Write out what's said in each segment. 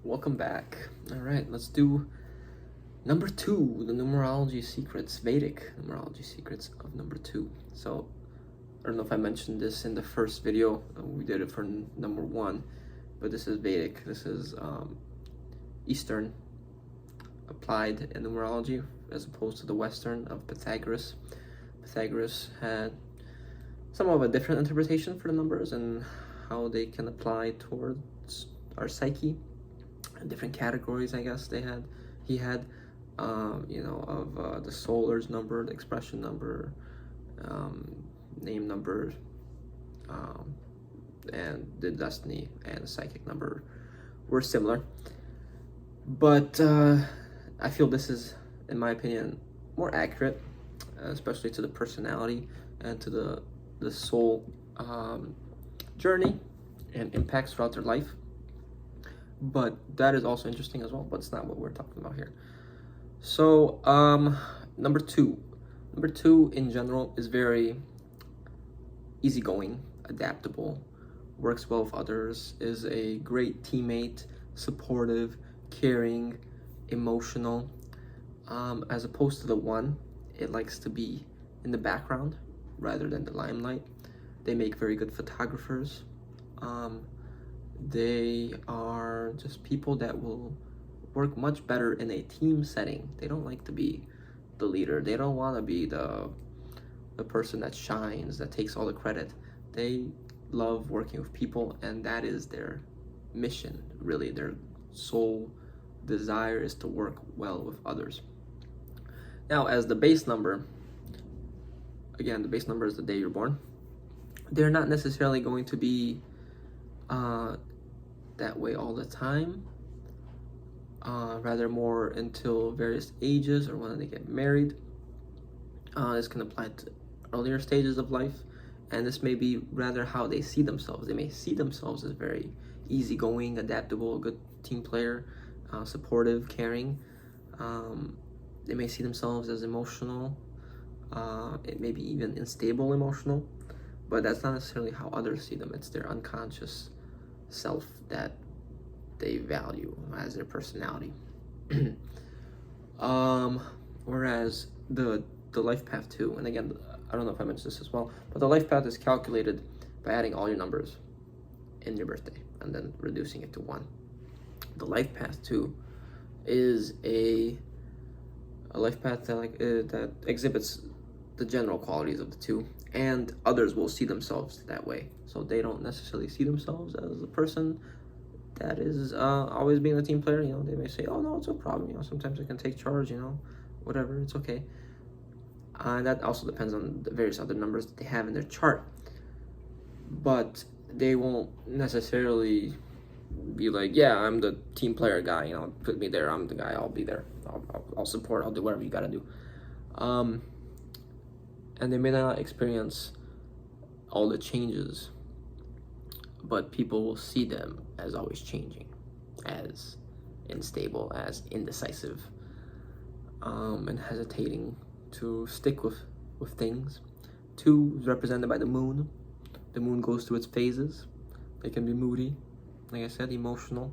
welcome back. All right, let's do number 2, the numerology secrets, Vedic numerology secrets of number 2. So I don't know if I mentioned this in the first video. We did it for number 1, but this is Vedic. This is Eastern applied in numerology as opposed to the Western of Pythagoras. Pythagoras had some of a different interpretation for the numbers and how they can apply towards our psyche. Different categories, I guess he had of the solar's number, the expression number, name number, and the destiny and the psychic number were similar, but I feel this is, in my opinion, more accurate, especially to the personality and to the soul journey and impacts throughout their life. But that is also interesting as well, but it's not what we're talking about here. So number two in general is very easygoing, adaptable, works well with others, is a great teammate, supportive, caring, emotional, as opposed to the 1, it likes to be in the background rather than the limelight. They make very good photographers. They are just people that will work much better in a team setting. They don't like to be the leader. They don't want to be the person that shines, that takes all the credit. They love working with people, and that is their mission, really. Their sole desire is to work well with others. Now, as the base number, again, the base number is the day you're born. They're not necessarily going to be that way all the time, rather more until various ages or when they get married. This can apply to earlier stages of life, and this may be rather how they see themselves. They may see themselves as very easygoing, adaptable, a good team player, supportive, caring. They may see themselves as emotional, it may be even unstable emotional, but that's not necessarily how others see them. It's their unconscious self that they value as their personality. Whereas the life path 2, and again, I don't know if I mentioned this as well, but the life path is calculated by adding all your numbers in your birthday and then reducing it to 1. The life path 2 is a life path that that exhibits the general qualities of the 2, and others will see themselves that way. So they don't necessarily see themselves as a person that is always being a team player. They may say, oh no, it's no problem, sometimes I can take charge, whatever, it's okay. And that also depends on the various other numbers that they have in their chart. But they won't necessarily be like, yeah, I'm the team player guy, put me there, I'm the guy, I'll be there, I'll support, I'll do whatever you gotta do. And they may not experience all the changes, but people will see them as always changing, as unstable, as indecisive, and hesitating to stick with things. 2 is represented by the moon. The moon goes through its phases. They can be moody, like I said, emotional.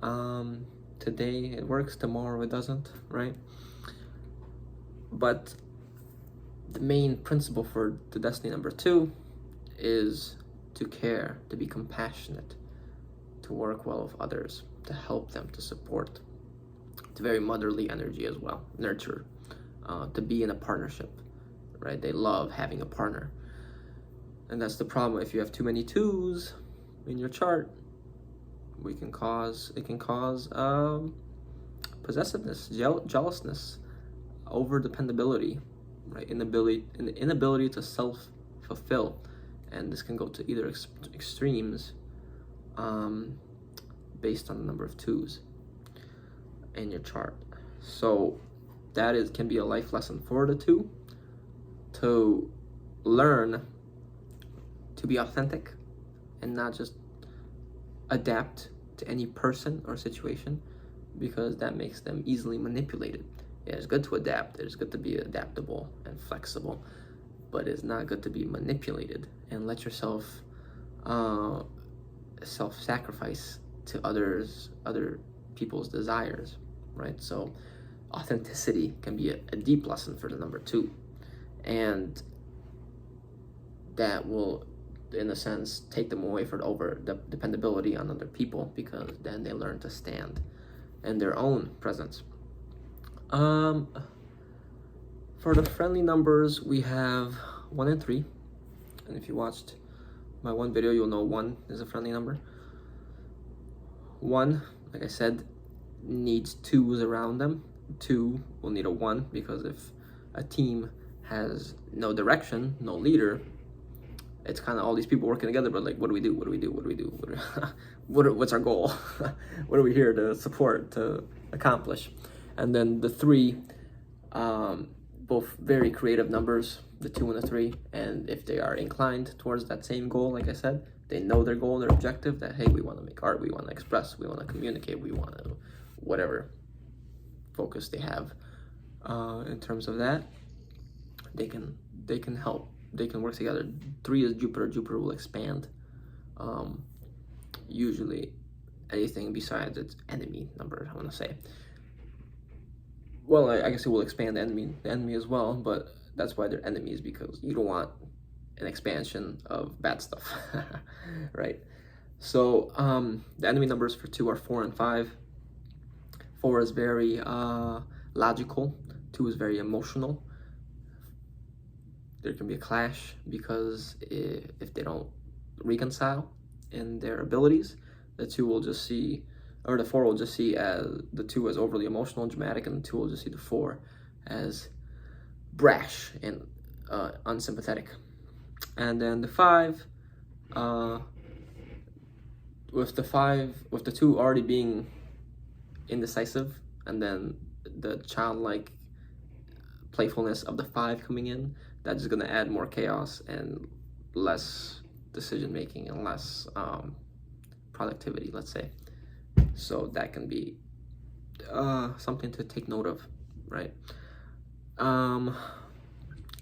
Today it works, tomorrow it doesn't, right? But the main principle for the destiny number 2 is to care, to be compassionate, to work well with others, to help them, to support. It's a very motherly energy as well, nurture, to be in a partnership, right? They love having a partner. And that's the problem. If you have too many 2s in your chart, it can cause possessiveness, jealousness, over dependability, right? Inability to self-fulfill, and this can go to either extremes, based on the number of 2s in your chart. So that can be a life lesson for the 2, to learn to be authentic and not just adapt to any person or situation, because that makes them easily manipulated. Yeah, it's good to adapt, it's good to be adaptable and flexible, but it's not good to be manipulated and let yourself self-sacrifice to other people's desires, right? So authenticity can be a deep lesson for the number 2, and that will, in a sense, take them away from over the dependability on other people, because then they learn to stand in their own presence. For the friendly numbers, we have 1 and 3, and if you watched my one video, you'll know 1 is a friendly number. 1, like I said, needs 2s around them. 2 will need a 1, because if a team has no direction, no leader, it's kind of all these people working together, but like, what do we do? What do we do? What do we do? What's our goal? What are we here to support, to accomplish? And then the 3, both very creative numbers, the 2 and the 3, and if they are inclined towards that same goal, like I said, they know their goal, their objective, that, hey, we want to make art, we want to express, we want to communicate, we want to, whatever focus they have in terms of that, they can help, they can work together. 3 is Jupiter. Jupiter will expand usually anything besides its enemy number, I want to say. Well, I guess it will expand the enemy as well, but that's why they're enemies, because you don't want an expansion of bad stuff, right? So the enemy numbers for 2 are 4 and 5. 4 is very logical. 2 is very emotional. There can be a clash, because if they don't reconcile in their abilities, the 2 will just see, or the 4 will just see as the 2 as overly emotional and dramatic, and the 2 will just see the 4 as brash and unsympathetic. And then the 5, with the 2 already being indecisive, and then the childlike playfulness of the 5 coming in, that's going to add more chaos and less decision making and less productivity, let's say. So that can be something to take note of, right?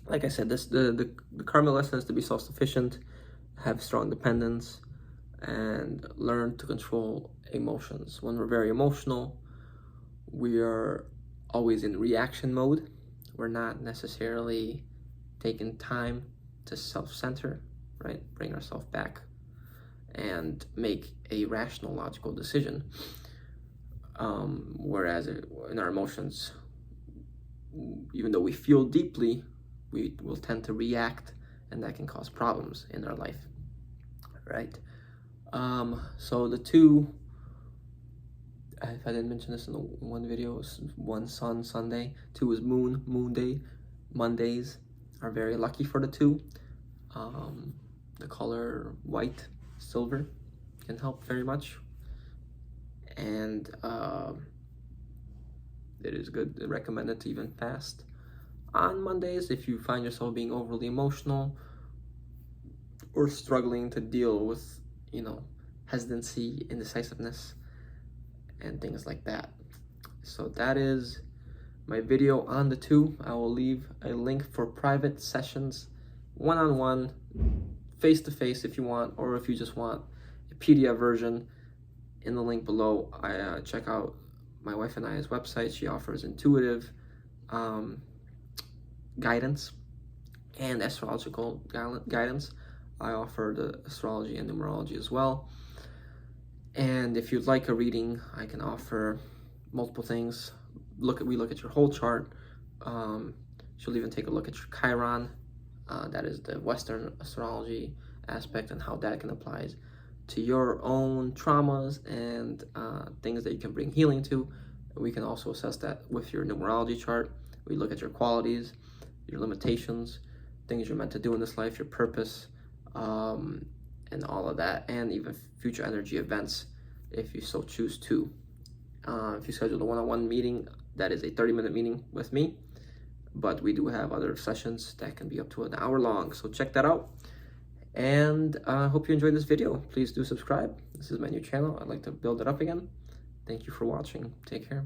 Like I said, the karma lesson is to be self-sufficient, have strong dependence, and learn to control emotions. When we're very emotional, we are always in reaction mode. We're not necessarily taking time to self-center, right? Bring ourselves back and make a rational, logical decision. Whereas in our emotions, even though we feel deeply, we will tend to react, and that can cause problems in our life, right? So the 2, if I didn't mention this in the one video, is 1 Sun, Sunday. 2 is Moon, Moon Day. Mondays are very lucky for the 2. The color white, silver can help very much, and it is good, recommended to even fast on Mondays if you find yourself being overly emotional or struggling to deal with, hesitancy, indecisiveness, and things like that. So that is my video on the 2. I will leave a link for private sessions, one-on-one, face-to-face if you want, or if you just want a PDF version, in the link below. Check out my wife and I's website. She offers intuitive guidance and astrological guidance. I offer the astrology and numerology as well. And if you'd like a reading, I can offer multiple things. We look at your whole chart. She'll even take a look at your Chiron. That is the Western astrology aspect, and how that can apply to your own traumas and things that you can bring healing to. We can also assess that with your numerology chart. We look at your qualities, your limitations, things you're meant to do in this life, your purpose, and all of that, and even future energy events if you so choose to. If you schedule a one-on-one meeting, that is a 30-minute meeting with me, but we do have other sessions that can be up to an hour long, so check that out. And I hope you enjoyed this video. Please do subscribe. This is my new channel. I'd like to build it up again. Thank you for watching. Take care.